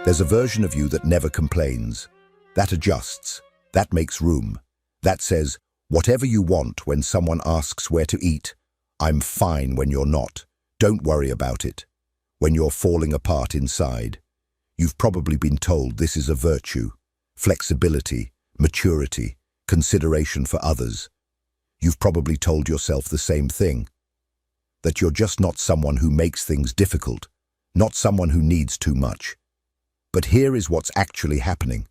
There's a version of you that never complains, that adjusts, that makes room, that says, whatever you want when someone asks where to eat, I'm fine when you're not. Don't worry about it. When you're falling apart inside, you've probably been told this is a virtue, flexibility, maturity, consideration for others. You've probably told yourself the same thing, that you're just not someone who makes things difficult, not someone who needs too much. But here is what's actually happening.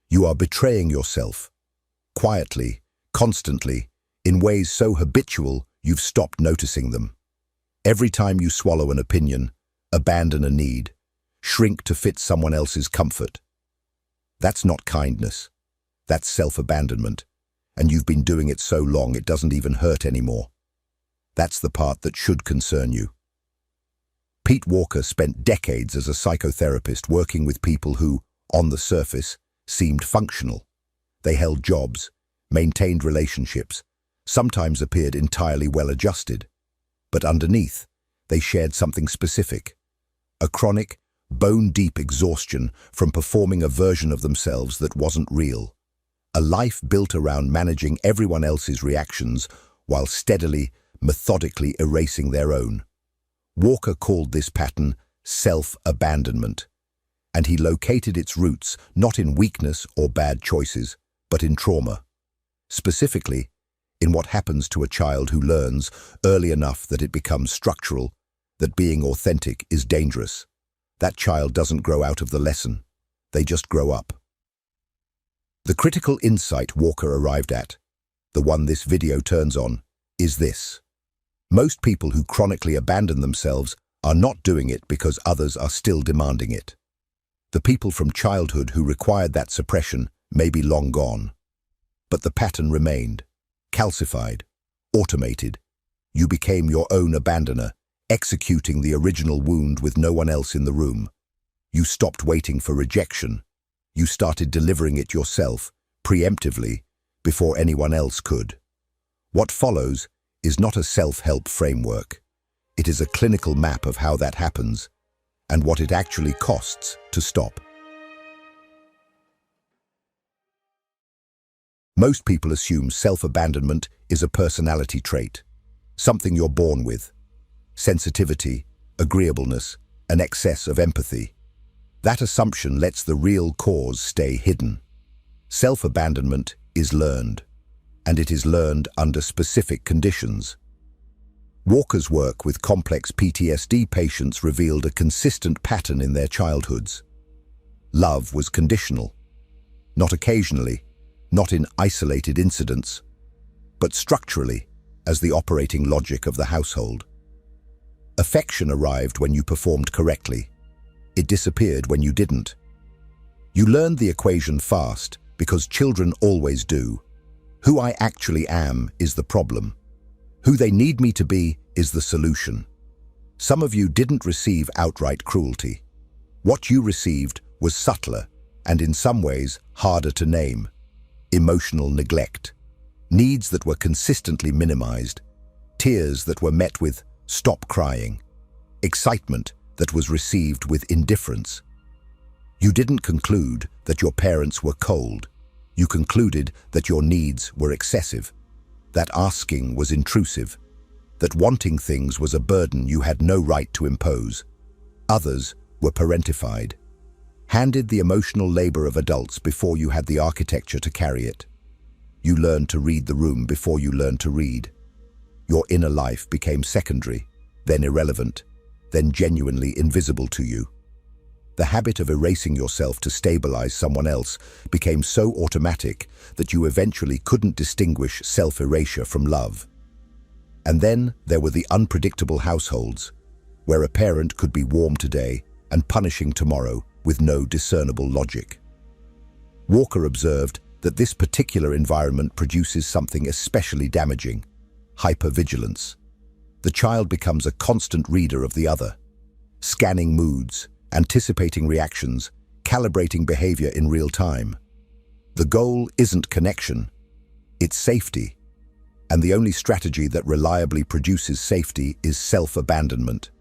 You are betraying yourself, quietly, constantly, in ways so habitual you've stopped noticing them. Every time you swallow an opinion, abandon a need, shrink to fit someone else's comfort. That's not kindness. That's self-abandonment, and you've been doing it so long it doesn't even hurt anymore. That's the part that should concern you. Pete Walker spent decades as a psychotherapist working with people who, on the surface, seemed functional. They held jobs, maintained relationships, sometimes appeared entirely well-adjusted. But underneath, they shared something specific, a chronic, bone-deep exhaustion from performing a version of themselves that wasn't real. A life built around managing everyone else's reactions while steadily, methodically erasing their own. Walker called this pattern self-abandonment, and he located its roots not in weakness or bad choices, but in trauma. Specifically, in what happens to a child who learns early enough that it becomes structural, that being authentic is dangerous. That child doesn't grow out of the lesson. They just grow up. The critical insight Walker arrived at, the one this video turns on, is this. Most people who chronically abandon themselves are not doing it because others are still demanding it. The people from childhood who required that suppression may be long gone. But the pattern remained, calcified, automated. You became your own abandoner, executing the original wound with no one else in the room. You stopped waiting for rejection. You started delivering it yourself, preemptively, before anyone else could. What follows is not a self-help framework. It is a clinical map of how that happens, and what it actually costs to stop. Most people assume self-abandonment is a personality trait, something you're born with. Sensitivity, agreeableness, an excess of empathy. That assumption lets the real cause stay hidden. Self-abandonment is learned, and it is learned under specific conditions. Walker's work with complex PTSD patients revealed a consistent pattern in their childhoods. Love was conditional, not occasionally, not in isolated incidents, but structurally, as the operating logic of the household. Affection arrived when you performed correctly. It disappeared when you didn't. You learned the equation fast, because children always do. Who I actually am is the problem. Who they need me to be is the solution. Some of you didn't receive outright cruelty. What you received was subtler, and in some ways harder to name. Emotional neglect. Needs that were consistently minimized. Tears that were met with "stop crying." Excitement that was received with indifference. You didn't conclude that your parents were cold. You concluded that your needs were excessive, that asking was intrusive, that wanting things was a burden you had no right to impose. Others were parentified, handed the emotional labor of adults before you had the architecture to carry it. You learned to read the room before you learned to read. Your inner life became secondary, then irrelevant, then genuinely invisible to you. The habit of erasing yourself to stabilize someone else became so automatic that you eventually couldn't distinguish self-erasure from love. And then there were the unpredictable households, where a parent could be warm today and punishing tomorrow with no discernible logic. Walker observed that this particular environment produces something especially damaging: hypervigilance. The child becomes a constant reader of the other, scanning moods, anticipating reactions, calibrating behavior in real time. The goal isn't connection, it's safety. And the only strategy that reliably produces safety is self-abandonment.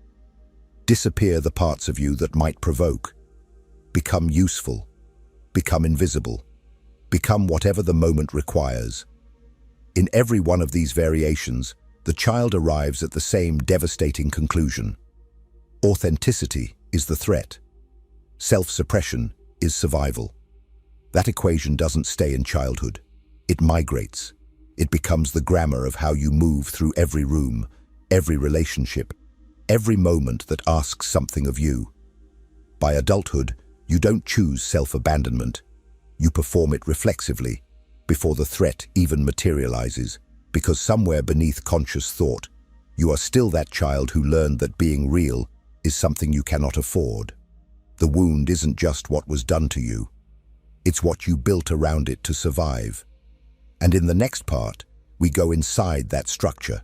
Disappear the parts of you that might provoke. become useful, become invisible, become whatever the moment requires. In every one of these variations, the child arrives at the same devastating conclusion. Authenticity is the threat. Self-suppression is survival. That equation doesn't stay in childhood. It migrates. It becomes the grammar of how you move through every room, every relationship, every moment that asks something of you. By adulthood, you don't choose self-abandonment. You perform it reflexively, before the threat even materializes, because somewhere beneath conscious thought, you are still that child who learned that being real is something you cannot afford. The wound isn't just what was done to you. It's what you built around it to survive. And in the next part, we go inside that structure,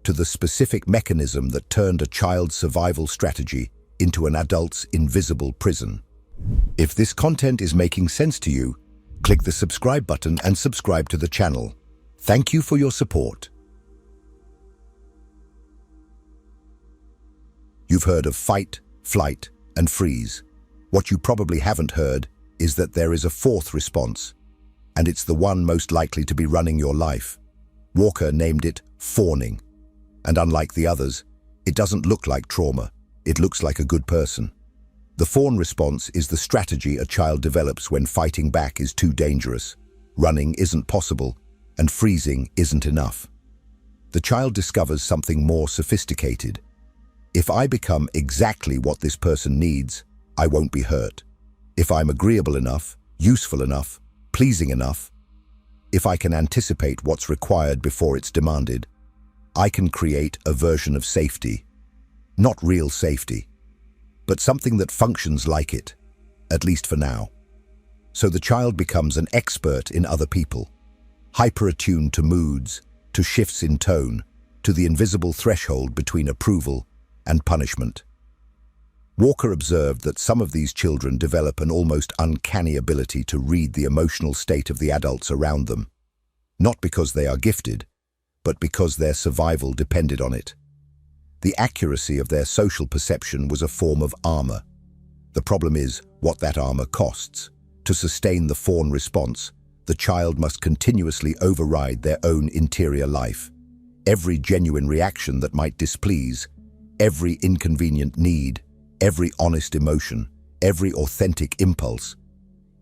to the specific mechanism that turned a child's survival strategy into an adult's invisible prison. If this content is making sense to you, click the subscribe button and subscribe to the channel. Thank you for your support. You've heard of fight, flight, and freeze. What you probably haven't heard is that there is a fourth response, and it's the one most likely to be running your life. Walker named it fawning, and unlike the others, it doesn't look like trauma. It looks like a good person. The fawn response is the strategy a child develops when fighting back is too dangerous, running isn't possible, and freezing isn't enough. The child discovers something more sophisticated. If I become exactly what this person needs, I won't be hurt. If I'm agreeable enough, useful enough, pleasing enough, if I can anticipate what's required before it's demanded, I can create a version of safety. Not real safety, but something that functions like it, at least for now. So the child becomes an expert in other people, hyper-attuned to moods, to shifts in tone, to the invisible threshold between approval and punishment. Walker observed that some of these children develop an almost uncanny ability to read the emotional state of the adults around them, not because they are gifted, but because their survival depended on it. The accuracy of their social perception was a form of armor. The problem is what that armor costs. To sustain the fawn response, the child must continuously override their own interior life. Every genuine reaction that might displease, every inconvenient need, every honest emotion, every authentic impulse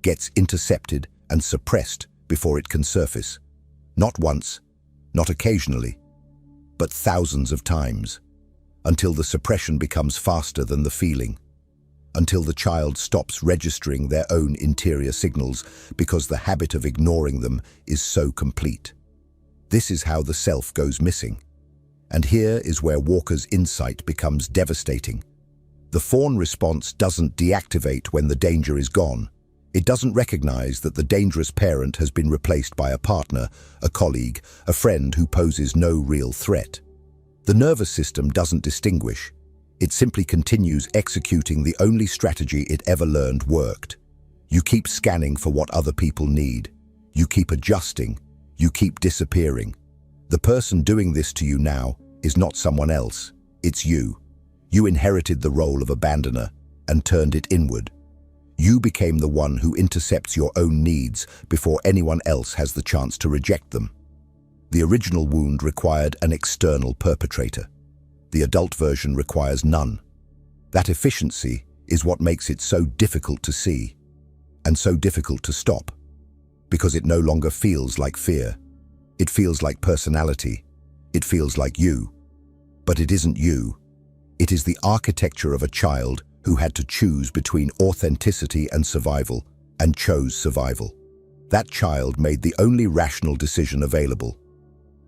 gets intercepted and suppressed before it can surface. Not once, not occasionally, but thousands of times, until the suppression becomes faster than the feeling, until the child stops registering their own interior signals because the habit of ignoring them is so complete. This is how the self goes missing. And here is where Walker's insight becomes devastating. The fawn response doesn't deactivate when the danger is gone. It doesn't recognize that the dangerous parent has been replaced by a partner, a colleague, a friend who poses no real threat. The nervous system doesn't distinguish. It simply continues executing the only strategy it ever learned worked. You keep scanning for what other people need. You keep adjusting. You keep disappearing. The person doing this to you now is not someone else. It's you. You inherited the role of abandoner and turned it inward. You became the one who intercepts your own needs before anyone else has the chance to reject them. The original wound required an external perpetrator. The adult version requires none. That efficiency is what makes it so difficult to see and so difficult to stop, because it no longer feels like fear. It feels like personality. It feels like you. But it isn't you. It is the architecture of a child who had to choose between authenticity and survival, and chose survival. That child made the only rational decision available.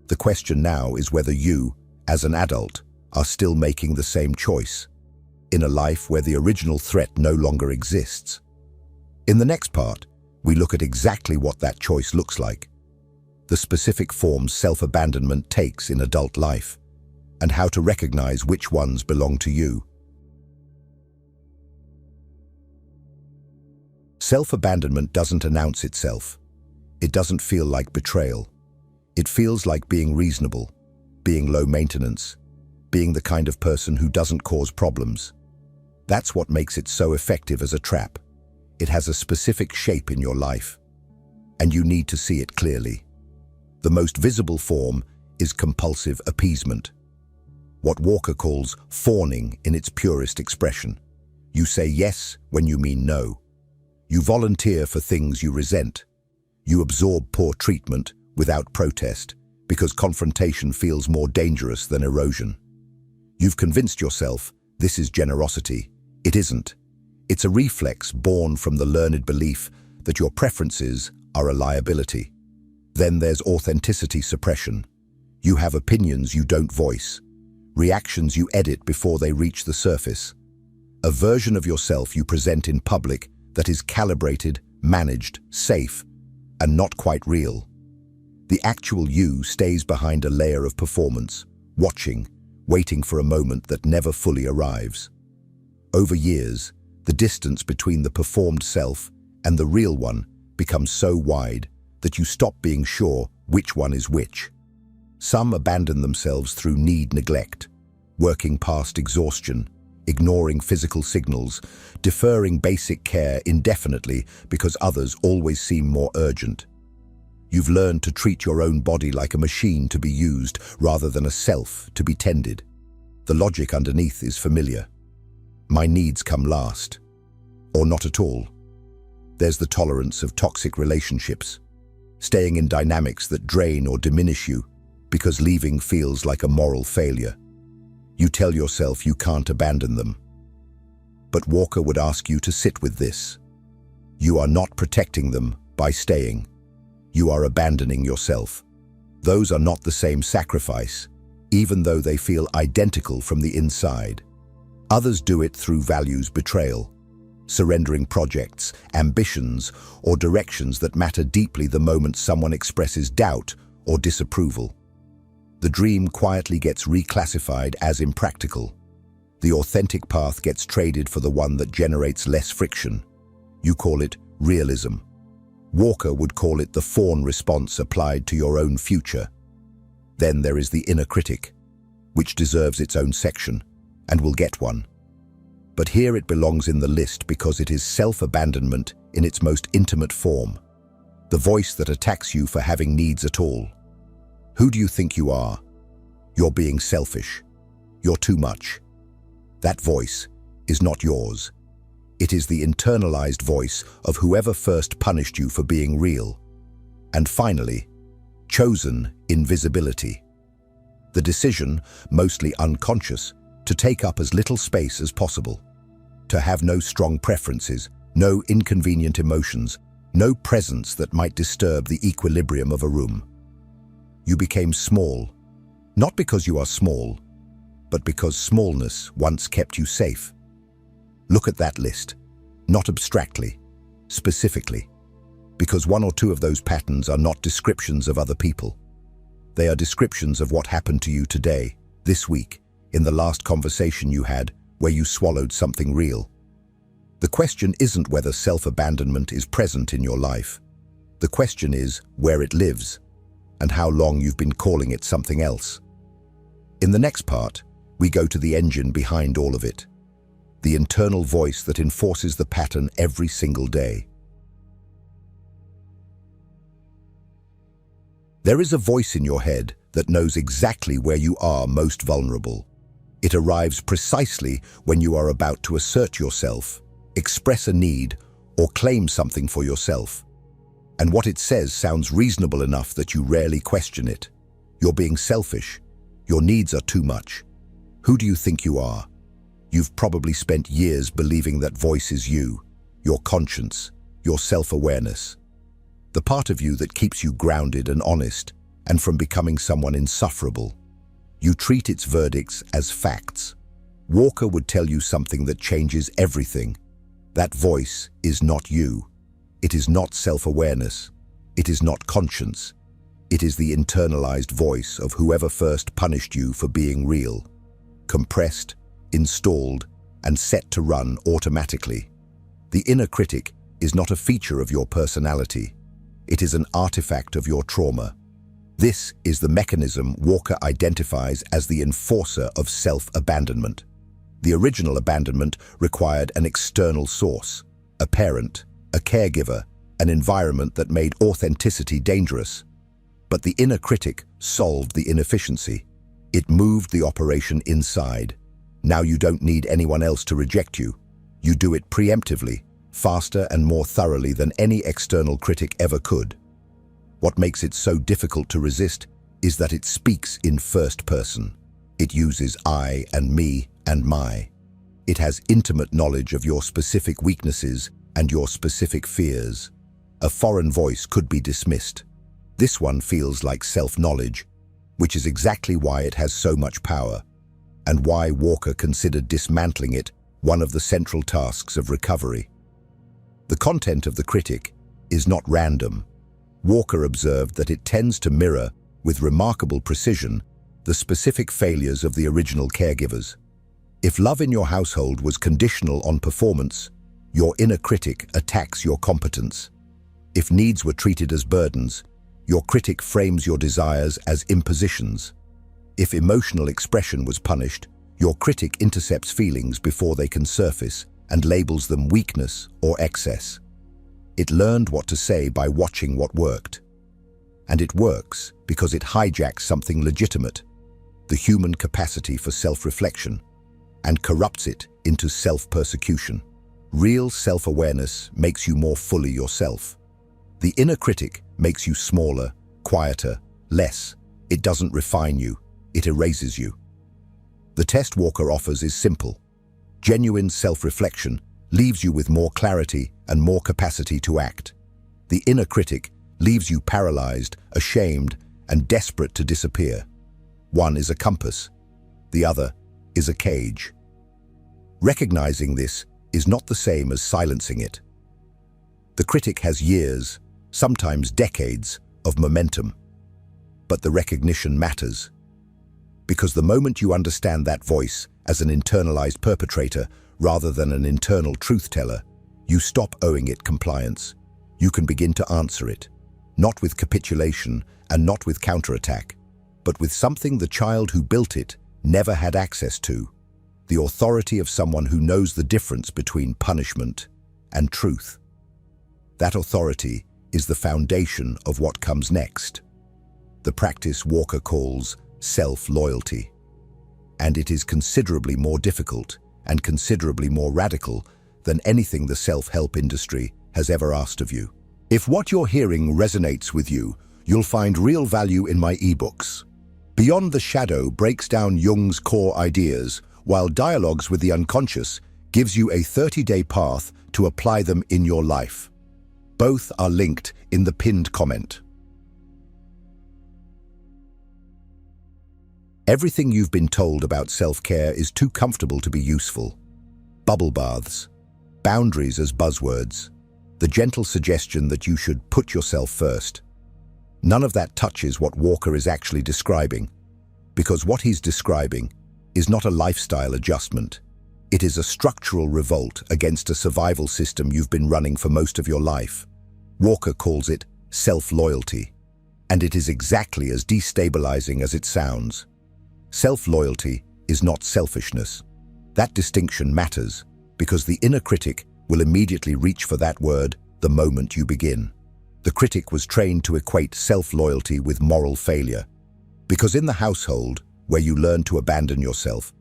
The question now is whether you, as an adult, are still making the same choice, in a life where the original threat no longer exists. In the next part, we look at exactly what that choice looks like, the specific forms self-abandonment takes in adult life, and how to recognize which ones belong to you. Self-abandonment doesn't announce itself. It doesn't feel like betrayal. It feels like being reasonable, being low maintenance, being the kind of person who doesn't cause problems. That's what makes it so effective as a trap. It has a specific shape in your life, and you need to see it clearly. The most visible form is compulsive appeasement, what Walker calls fawning in its purest expression. You say yes when you mean no. You volunteer for things you resent. You absorb poor treatment without protest because confrontation feels more dangerous than erosion. You've convinced yourself this is generosity. It isn't. It's a reflex born from the learned belief that your preferences are a liability. Then there's authenticity suppression. You have opinions you don't voice, reactions you edit before they reach the surface, a version of yourself you present in public that is calibrated, managed, safe, and not quite real. The actual you stays behind a layer of performance, watching, waiting for a moment that never fully arrives. Over years, the distance between the performed self and the real one becomes so wide that you stop being sure which one is which. Some abandon themselves through neglect, working past exhaustion, ignoring physical signals, deferring basic care indefinitely because others always seem more urgent. You've learned to treat your own body like a machine to be used rather than a self to be tended. The logic underneath is familiar. My needs come last, or not at all. There's the tolerance of toxic relationships, staying in dynamics that drain or diminish you because leaving feels like a moral failure. You tell yourself you can't abandon them. But Walker would ask you to sit with this. You are not protecting them by staying. You are abandoning yourself. Those are not the same sacrifice, even though they feel identical from the inside. Others do it through values betrayal, surrendering projects, ambitions, or directions that matter deeply the moment someone expresses doubt or disapproval. The dream quietly gets reclassified as impractical. The authentic path gets traded for the one that generates less friction. You call it realism. Walker would call it the fawn response applied to your own future. Then there is the inner critic, which deserves its own section, and will get one. But here it belongs in the list because it is self-abandonment in its most intimate form. The voice that attacks you for having needs at all. Who do you think you are? You're being selfish. You're too much. That voice is not yours. It is the internalized voice of whoever first punished you for being real. And finally, chosen invisibility. The decision, mostly unconscious, to take up as little space as possible. To have no strong preferences, no inconvenient emotions, no presence that might disturb the equilibrium of a room. You became small, not because you are small, but because smallness once kept you safe. Look at that list, not abstractly, specifically, because one or two of those patterns are not descriptions of other people. They are descriptions of what happened to you today, this week, in the last conversation you had where you swallowed something real. The question isn't whether self-abandonment is present in your life. The question is where it lives and how long you've been calling it something else. In the next part, we go to the engine behind all of it, the internal voice that enforces the pattern every single day. There is a voice in your head that knows exactly where you are most vulnerable. It arrives precisely when you are about to assert yourself, express a need, or claim something for yourself. And what it says sounds reasonable enough that you rarely question it. You're being selfish. Your needs are too much. Who do you think you are? You've probably spent years believing that voice is you, your conscience, your self-awareness. The part of you that keeps you grounded and honest, and from becoming someone insufferable. You treat its verdicts as facts. Walker would tell you something that changes everything. That voice is not you. It is not self-awareness. It is not conscience. It is the internalized voice of whoever first punished you for being real. Compressed, installed, and set to run automatically. The inner critic is not a feature of your personality. It is an artifact of your trauma. This is the mechanism Walker identifies as the enforcer of self-abandonment. The original abandonment required an external source, a parent, a caregiver, an environment that made authenticity dangerous. But the inner critic solved the inefficiency. It moved the operation inside. Now you don't need anyone else to reject you. You do it preemptively, faster and more thoroughly than any external critic ever could. What makes it so difficult to resist is that it speaks in first person. It uses I and me and my. It has intimate knowledge of your specific weaknesses and your specific fears. A foreign voice could be dismissed. This one feels like self-knowledge, which is exactly why it has so much power, and why Walker considered dismantling it one of the central tasks of recovery. The content of the critic is not random. Walker observed that it tends to mirror, with remarkable precision, the specific failures of the original caregivers. If love in your household was conditional on performance, your inner critic attacks your competence. If needs were treated as burdens, your critic frames your desires as impositions. If emotional expression was punished, your critic intercepts feelings before they can surface and labels them weakness or excess. It learned what to say by watching what worked. And it works because it hijacks something legitimate, the human capacity for self-reflection, and corrupts it into self-persecution. Real self-awareness makes you more fully yourself. The inner critic makes you smaller, quieter, less. It doesn't refine you, it erases you. The test Walker offers is simple. Genuine self-reflection leaves you with more clarity and more capacity to act. The inner critic leaves you paralyzed, ashamed, and desperate to disappear. One is a compass, the other is a cage. Recognizing this is not the same as silencing it. The critic has years, sometimes decades, of momentum. But the recognition matters. Because the moment you understand that voice as an internalized perpetrator rather than an internal truth-teller, you stop owing it compliance. You can begin to answer it, not with capitulation and not with counterattack, but with something the child who built it never had access to: the authority of someone who knows the difference between punishment and truth. That authority is the foundation of what comes next. The practice Walker calls self-loyalty. And it is considerably more difficult and considerably more radical than anything the self-help industry has ever asked of you. If what you're hearing resonates with you, you'll find real value in my ebooks. Beyond the Shadow breaks down Jung's core ideas, while Dialogues with the Unconscious gives you a 30-day path to apply them in your life. Both are linked in the pinned comment. Everything you've been told about self-care is too comfortable to be useful. Bubble baths, boundaries as buzzwords, the gentle suggestion that you should put yourself first. None of that touches what Walker is actually describing, because what he's describing is not a lifestyle adjustment. It is a structural revolt against a survival system you've been running for most of your life. Walker calls it self-loyalty, and it is exactly as destabilizing as it sounds. Self-loyalty is not selfishness. That distinction matters because the inner critic will immediately reach for that word the moment you begin. The critic was trained to equate self-loyalty with moral failure, because in the household where you learn to abandon yourself,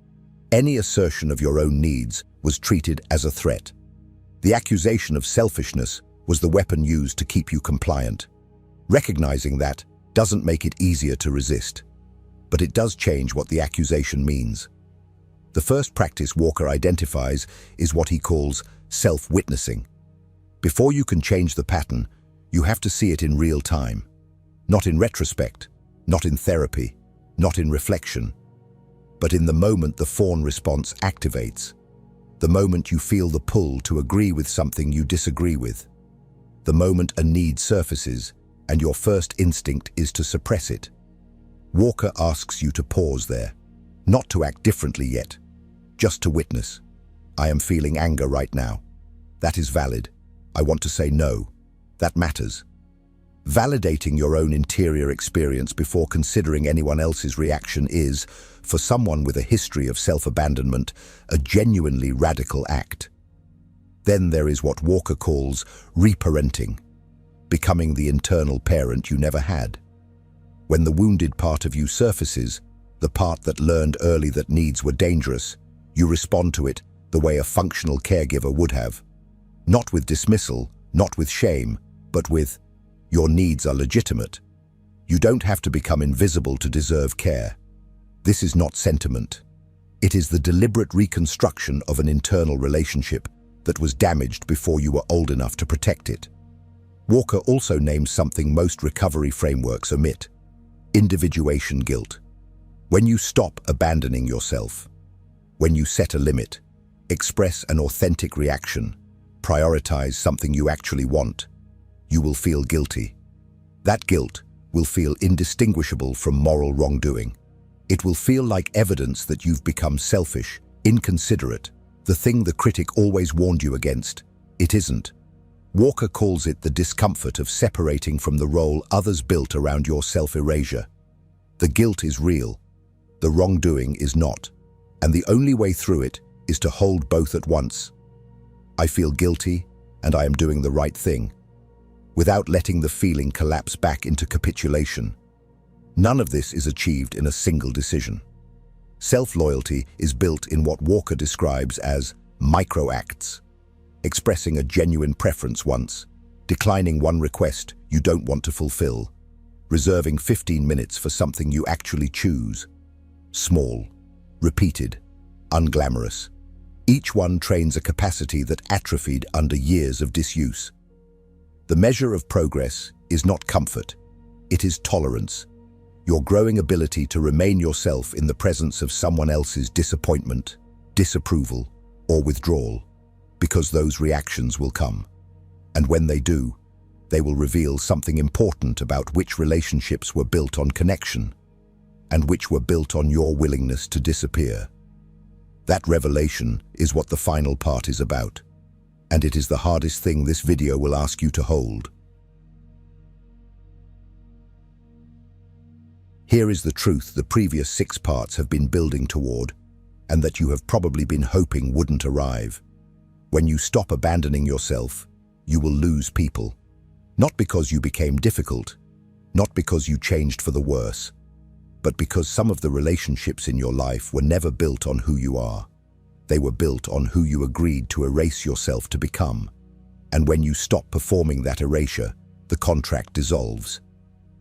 any assertion of your own needs was treated as a threat. The accusation of selfishness was the weapon used to keep you compliant. Recognizing that doesn't make it easier to resist, but it does change what the accusation means. The first practice Walker identifies is what he calls self-witnessing. Before you can change the pattern, you have to see it in real time. Not in retrospect, not in therapy, not in reflection, but in the moment the fawn response activates. The moment you feel the pull to agree with something you disagree with. The moment a need surfaces and your first instinct is to suppress it. Walker asks you to pause there, not to act differently yet, just to witness. I am feeling anger right now. That is valid. I want to say no. That matters. Validating your own interior experience before considering anyone else's reaction is, for someone with a history of self-abandonment, a genuinely radical act. Then there is what Walker calls reparenting, becoming the internal parent you never had. When the wounded part of you surfaces, the part that learned early that needs were dangerous, you respond to it the way a functional caregiver would have. Not with dismissal, not with shame, but with, your needs are legitimate. You don't have to become invisible to deserve care. This is not sentiment. It is the deliberate reconstruction of an internal relationship that was damaged before you were old enough to protect it. Walker also names something most recovery frameworks omit: individuation guilt. When you stop abandoning yourself, when you set a limit, express an authentic reaction, prioritize something you actually want, you will feel guilty. That guilt will feel indistinguishable from moral wrongdoing. It will feel like evidence that you've become selfish, inconsiderate, the thing the critic always warned you against. It isn't. Walker calls it the discomfort of separating from the role others built around your self-erasure. The guilt is real. The wrongdoing is not. And the only way through it is to hold both at once. I feel guilty, and I am doing the right thing, without letting the feeling collapse back into capitulation. None of this is achieved in a single decision. Self-loyalty is built in what Walker describes as micro-acts, expressing a genuine preference once, declining one request you don't want to fulfill, reserving 15 minutes for something you actually choose. Small, repeated, unglamorous. Each one trains a capacity that atrophied under years of disuse. The measure of progress is not comfort, it is tolerance. Your growing ability to remain yourself in the presence of someone else's disappointment, disapproval, or withdrawal, because those reactions will come. And when they do, they will reveal something important about which relationships were built on connection and which were built on your willingness to disappear. That revelation is what the final part is about, and it is the hardest thing this video will ask you to hold. Here is the truth the previous 6 parts have been building toward, and that you have probably been hoping wouldn't arrive. When you stop abandoning yourself, you will lose people. Not because you became difficult, not because you changed for the worse, but because some of the relationships in your life were never built on who you are. They were built on who you agreed to erase yourself to become. And when you stop performing that erasure, the contract dissolves.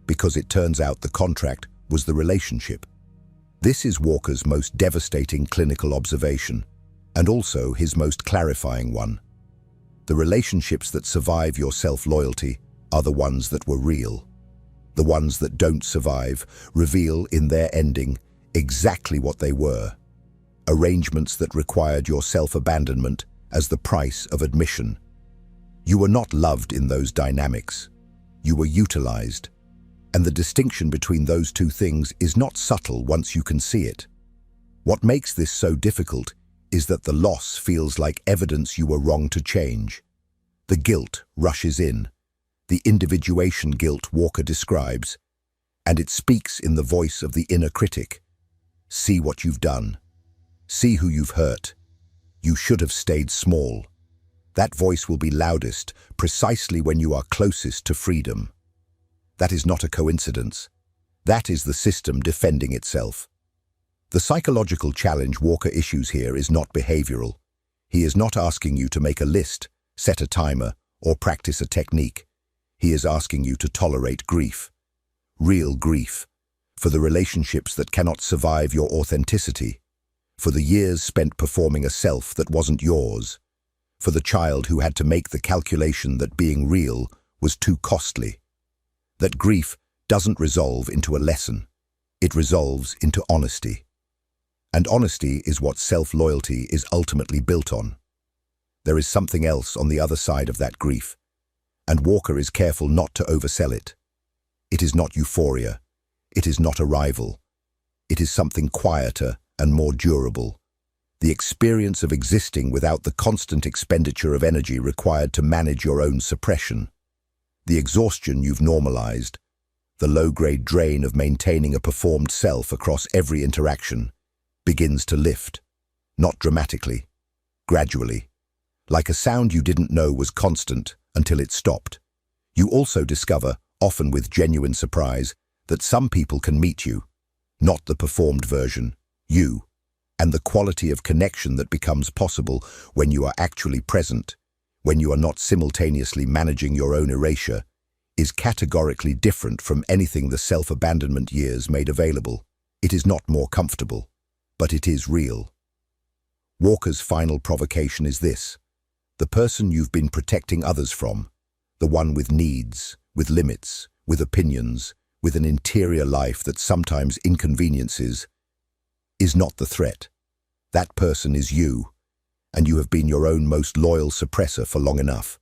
Because it turns out the contract was the relationship. This is Walker's most devastating clinical observation, and also his most clarifying one. The relationships that survive your self-loyalty are the ones that were real. The ones that don't survive reveal in their ending exactly what they were. Arrangements that required your self-abandonment as the price of admission. You were not loved in those dynamics. You were utilized. And the distinction between those two things is not subtle once you can see it. What makes this so difficult is that the loss feels like evidence you were wrong to change. The guilt rushes in, the individuation guilt Walker describes, and it speaks in the voice of the inner critic. See what you've done. See who you've hurt. You should have stayed small. That voice will be loudest precisely when you are closest to freedom. That is not a coincidence. That is the system defending itself. The psychological challenge Walker issues here is not behavioral. He is not asking you to make a list, set a timer, or practice a technique. He is asking you to tolerate grief. Real grief. For the relationships that cannot survive your authenticity. For the years spent performing a self that wasn't yours. For the child who had to make the calculation that being real was too costly. That grief doesn't resolve into a lesson. It resolves into honesty. And honesty is what self-loyalty is ultimately built on. There is something else on the other side of that grief, and Walker is careful not to oversell it. It is not euphoria. It is not arrival. It is something quieter and more durable. The experience of existing without the constant expenditure of energy required to manage your own suppression. The exhaustion you've normalized, the low-grade drain of maintaining a performed self across every interaction, begins to lift, not dramatically, gradually. like a sound you didn't know was constant until it stopped. You also discover, often with genuine surprise, that some people can meet you, not the performed version, you, and the quality of connection that becomes possible when you are actually present, when you are not simultaneously managing your own erasure, is categorically different from anything the self-abandonment years made available. It is not more comfortable, but it is real. Walker's final provocation is this: the person you've been protecting others from, the one with needs, with limits, with opinions, with an interior life that sometimes inconveniences, is not the threat. That person is you, and you have been your own most loyal suppressor for long enough.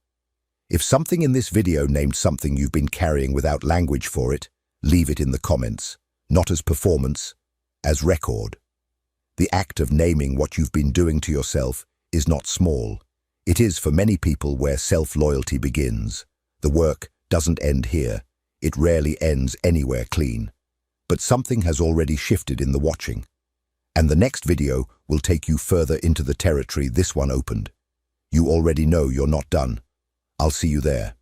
If something in this video named something you've been carrying without language for it, leave it in the comments, not as performance, as record. The act of naming what you've been doing to yourself is not small. It is for many people where self-loyalty begins. The work doesn't end here. It rarely ends anywhere clean. But something has already shifted in the watching. And the next video will take you further into the territory this one opened. You already know you're not done. I'll see you there.